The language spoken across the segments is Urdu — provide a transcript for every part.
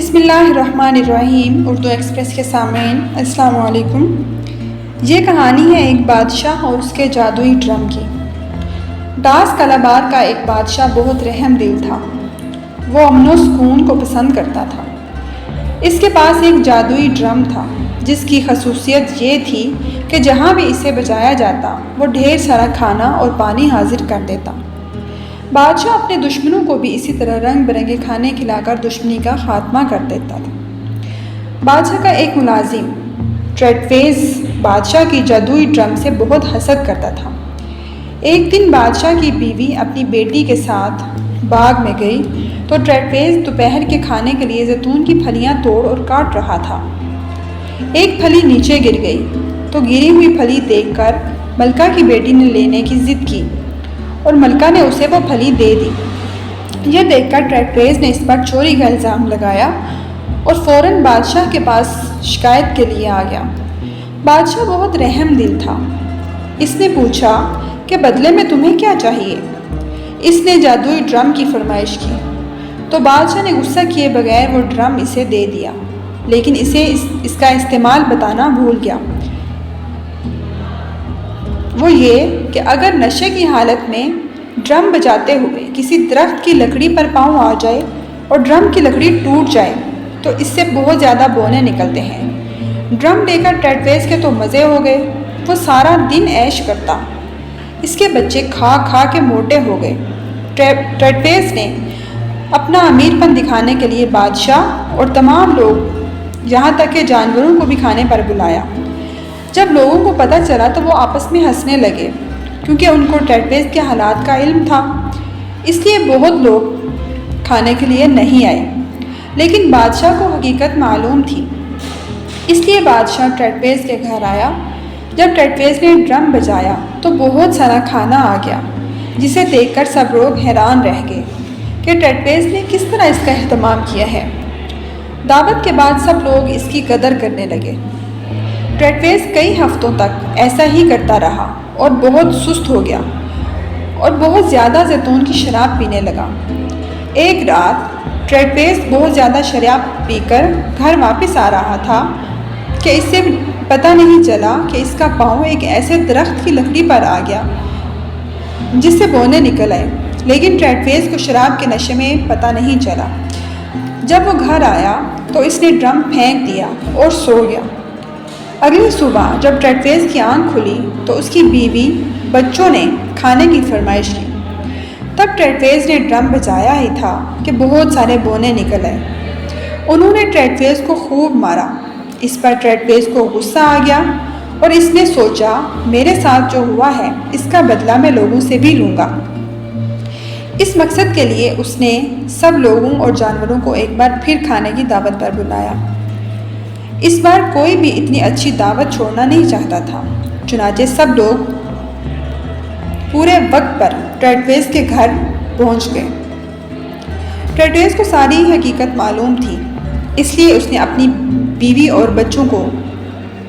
بسم اللہ الرحمن الرحیم۔ اردو ایکسپریس کے سامعین السلام علیکم۔ یہ کہانی ہے ایک بادشاہ اور اس کے جادوئی ڈرم کی۔ ڈاس کالابار کا ایک بادشاہ بہت رحم دل تھا۔ وہ امن و سکون کو پسند کرتا تھا۔ اس کے پاس ایک جادوئی ڈرم تھا جس کی خصوصیت یہ تھی کہ جہاں بھی اسے بجایا جاتا وہ ڈھیر سارا کھانا اور پانی حاضر کر دیتا۔ بادشاہ اپنے دشمنوں کو بھی اسی طرح رنگ برنگے کھانے کھلا کر دشمنی کا خاتمہ کر دیتا تھا۔ بادشاہ کا ایک ملازم ٹریٹویز بادشاہ کی جادوئی ڈرم سے بہت حسد کرتا تھا۔ ایک دن بادشاہ کی بیوی اپنی بیٹی کے ساتھ باغ میں گئی تو ٹریٹویز دوپہر کے کھانے کے لیے زیتون کی پھلیاں توڑ اور کاٹ رہا تھا۔ ایک پھلی نیچے گر گئی تو گری ہوئی پھلی دیکھ کر ملکہ کی بیٹی نے لینے کی ضد کی اور ملکہ نے اسے وہ پھلی دے دی۔ یہ دیکھ کر ٹریٹویز نے اس پر چوری کا الزام لگایا اور فوراً بادشاہ کے پاس شکایت کے لیے آ گیا۔ بادشاہ بہت رحم دل تھا۔ اس نے پوچھا کہ بدلے میں تمہیں کیا چاہیے؟ اس نے جادوئی ڈرم کی فرمائش کی تو بادشاہ نے غصہ کیے بغیر وہ ڈرم اسے دے دیا، لیکن اسے اس کا استعمال بتانا بھول گیا۔ وہ یہ کہ اگر نشے کی حالت میں ڈرم بجاتے ہوئے کسی درخت کی لکڑی پر پاؤں آ جائے اور ڈرم کی لکڑی ٹوٹ جائے تو اس سے بہت زیادہ بونے نکلتے ہیں۔ ڈرم لے کر ٹریٹویز کے تو مزے ہو گئے۔ وہ سارا دن عیش کرتا۔ اس کے بچے کھا کھا کے موٹے ہو گئے۔ ٹریٹویز نے اپنا امیر پن دکھانے کے لیے بادشاہ اور تمام لوگ یہاں تک کہ جانوروں کو بھی کھانے پر بلایا۔ جب لوگوں کو پتہ چلا تو وہ آپس میں ہنسنے لگے کیونکہ ان کو ٹریٹویز کے حالات کا علم تھا، اس لیے بہت لوگ کھانے کے لیے نہیں آئے۔ لیکن بادشاہ کو حقیقت معلوم تھی، اس لیے بادشاہ ٹریٹویز کے گھر آیا۔ جب ٹریٹویز نے ڈرم بجایا تو بہت سارا کھانا آ گیا، جسے دیکھ کر سب لوگ حیران رہ گئے کہ ٹریٹویز نے کس طرح اس کا اہتمام کیا ہے۔ دعوت کے بعد سب لوگ اس کی قدر کرنے لگے۔ ٹریٹویز کئی ہفتوں تک ایسا ہی کرتا رہا اور بہت سست ہو گیا اور بہت زیادہ زیتون کی شراب پینے لگا۔ ایک رات ٹریٹویز بہت زیادہ شراب پی کر گھر واپس آ رہا تھا کہ اس سے پتہ نہیں چلا کہ اس کا پاؤں ایک ایسے درخت کی لکڑی پر آ گیا جس سے بونے نکل آئے، لیکن ٹریٹویز کو شراب کے نشے میں پتہ نہیں چلا۔ جب وہ گھر آیا تو اس نے ڈرم پھینک دیا اور سو گیا۔ اگلی صبح جب ٹریٹویز کی آنکھ کھلی تو اس کی بیوی بچوں نے کھانے کی فرمائش کی۔ تب ٹریٹویز نے ڈرم بجایا ہی تھا کہ بہت سارے بونے نکل آئے۔ انہوں نے ٹریٹویز کو خوب مارا۔ اس پر ٹریٹویز کو غصہ آ گیا اور اس نے سوچا میرے ساتھ جو ہوا ہے اس کا بدلہ میں لوگوں سے بھی لوں گا۔ اس مقصد کے لیے اس نے سب لوگوں اور جانوروں کو ایک بار پھر کھانے کی دعوت پر بلایا۔ اس بار کوئی بھی اتنی اچھی دعوت چھوڑنا نہیں چاہتا تھا، چنانچہ سب لوگ پورے وقت پر ٹریٹویز کے گھر پہنچ گئے۔ ٹریٹویز کو ساری حقیقت معلوم تھی، اس لیے اس نے اپنی بیوی اور بچوں کو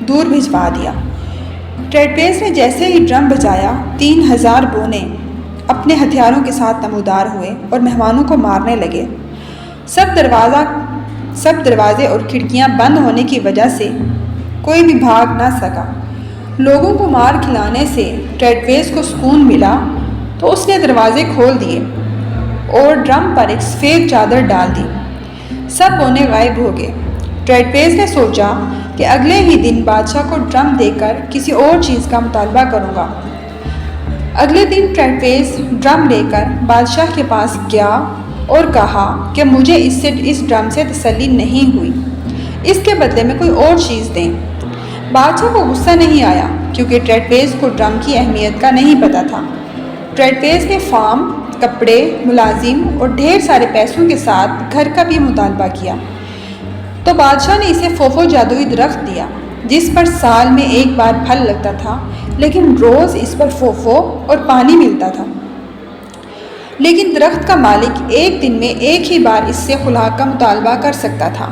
دور بھجوا دیا۔ ٹریٹویز نے جیسے ہی ڈرم بجایا 3000 بونے اپنے ہتھیاروں کے ساتھ نمودار ہوئے اور مہمانوں کو مارنے لگے۔ سب دروازے اور کھڑکیاں بند ہونے کی وجہ سے کوئی بھی بھاگ نہ سکا۔ لوگوں کو مار کھلانے سے ٹریٹویز کو سکون ملا تو اس نے دروازے کھول دیے اور ڈرم پر ایک سفید چادر ڈال دی۔ سب بونے غائب ہو گئے۔ ٹریٹویز نے سوچا کہ اگلے ہی دن بادشاہ کو ڈرم دے کر کسی اور چیز کا مطالبہ کروں گا۔ اگلے دن ٹریٹویز ڈرم لے کر بادشاہ کے پاس گیا اور کہا کہ مجھے اس ڈرم سے تسلی نہیں ہوئی، اس کے بدلے میں کوئی اور چیز دیں۔ بادشاہ کو غصہ نہیں آیا کیونکہ ٹریٹویز کو ڈرم کی اہمیت کا نہیں پتہ تھا۔ ٹریٹویز نے فارم، کپڑے، ملازم اور ڈھیر سارے پیسوں کے ساتھ گھر کا بھی مطالبہ کیا تو بادشاہ نے اسے فوفو جادوئی درخت دیا جس پر سال میں ایک بار پھل لگتا تھا، لیکن روز اس پر فوفو اور پانی ملتا تھا۔ لیکن درخت کا مالک ایک دن میں ایک ہی بار اس سے خوراک کا مطالبہ کر سکتا تھا،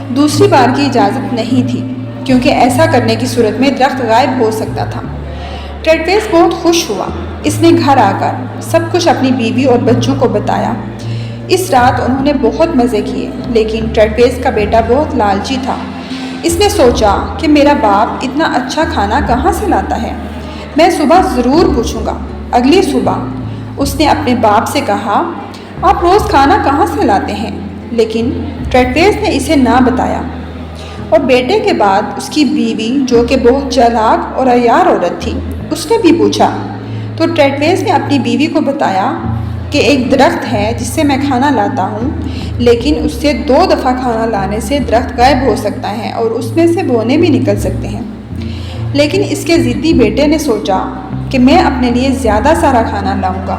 دوسری بار کی اجازت نہیں تھی کیونکہ ایسا کرنے کی صورت میں درخت غائب ہو سکتا تھا۔ ٹریٹویز بہت خوش ہوا۔ اس نے گھر آ کر سب کچھ اپنی بیوی اور بچوں کو بتایا۔ اس رات انہوں نے بہت مزے کیے، لیکن ٹریٹویز کا بیٹا بہت لالچی تھا۔ اس نے سوچا کہ میرا باپ اتنا اچھا کھانا کہاں سے لاتا ہے، میں صبح ضرور پوچھوں گا۔ اگلی صبح اس نے اپنے باپ سے کہا، آپ روز کھانا کہاں سے لاتے ہیں؟ لیکن ٹریٹویز نے اسے نہ بتایا، اور بیٹے کے بعد اس کی بیوی جو کہ بہت چالاک اور عیار عورت تھی، اس نے بھی پوچھا۔ تو ٹریٹویز نے اپنی بیوی کو بتایا کہ ایک درخت ہے جس سے میں کھانا لاتا ہوں، لیکن اس سے 2 دفعہ کھانا لانے سے درخت غائب ہو سکتا ہے اور اس میں سے بونے بھی نکل سکتے ہیں۔ لیکن اس کے ضدی بیٹے نے سوچا کہ میں اپنے لیے زیادہ سارا کھانا لاؤں گا،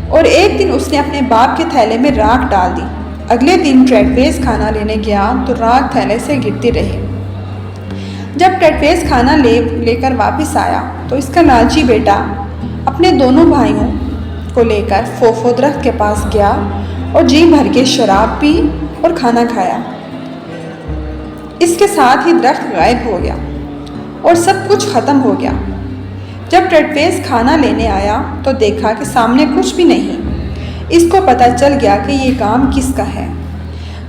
اور ایک دن اس نے اپنے باپ کے تھیلے میں راکھ ڈال دی۔ اگلے دن ٹریٹویز کھانا لینے گیا تو راکھ تھیلے سے گرتی رہی۔ جب ٹریٹویز کھانا لے کر واپس آیا تو اس کا لالچی بیٹا اپنے دونوں بھائیوں کو لے کر فوفو درخت کے پاس گیا اور جی بھر کے شراب پی اور کھانا کھایا۔ اس کے ساتھ ہی درخت غائب ہو گیا اور سب کچھ ختم ہو گیا۔ جب ٹریٹویز کھانا لینے آیا تو دیکھا کہ سامنے کچھ بھی نہیں۔ اس کو پتہ چل گیا کہ یہ کام کس کا ہے۔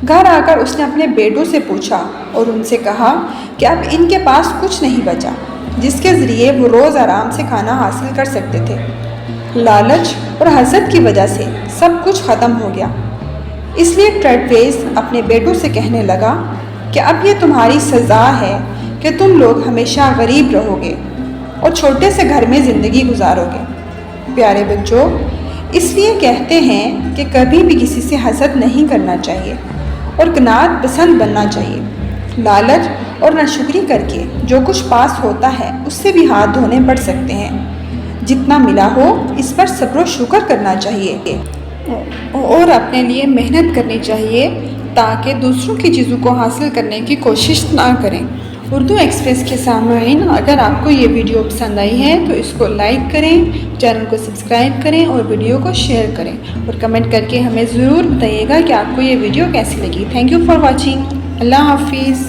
گھر آ کر اس نے اپنے بیٹوں سے پوچھا اور ان سے کہا کہ اب ان کے پاس کچھ نہیں بچا جس کے ذریعے وہ روز آرام سے کھانا حاصل کر سکتے تھے۔ لالچ اور حسد کی وجہ سے سب کچھ ختم ہو گیا۔ اس لیے ٹریٹویز اپنے بیٹوں سے کہنے لگا کہ اب یہ تمہاری سزا ہے کہ تم لوگ ہمیشہ غریب رہو گے اور چھوٹے سے گھر میں زندگی گزارو گے۔ پیارے بچوں، اس لیے کہتے ہیں کہ کبھی بھی کسی سے حسد نہیں کرنا چاہیے اور قناعت پسند بننا چاہیے۔ لالچ اور ناشکری کر کے جو کچھ پاس ہوتا ہے اس سے بھی ہاتھ دھونے پڑ سکتے ہیں۔ جتنا ملا ہو اس پر صبر و شکر کرنا چاہیے اور اپنے لیے محنت کرنی چاہیے تاکہ دوسروں کی چیزوں کو حاصل کرنے کی کوشش نہ کریں۔ اردو ایکسپریس کے سامعین، اگر آپ کو یہ ویڈیو پسند آئی ہے تو اس کو لائک کریں، چینل کو سبسکرائب کریں اور ویڈیو کو شیئر کریں، اور کمنٹ کر کے ہمیں ضرور بتائیے گا کہ آپ کو یہ ویڈیو کیسی لگی۔ Thank you for watching. اللہ حافظ۔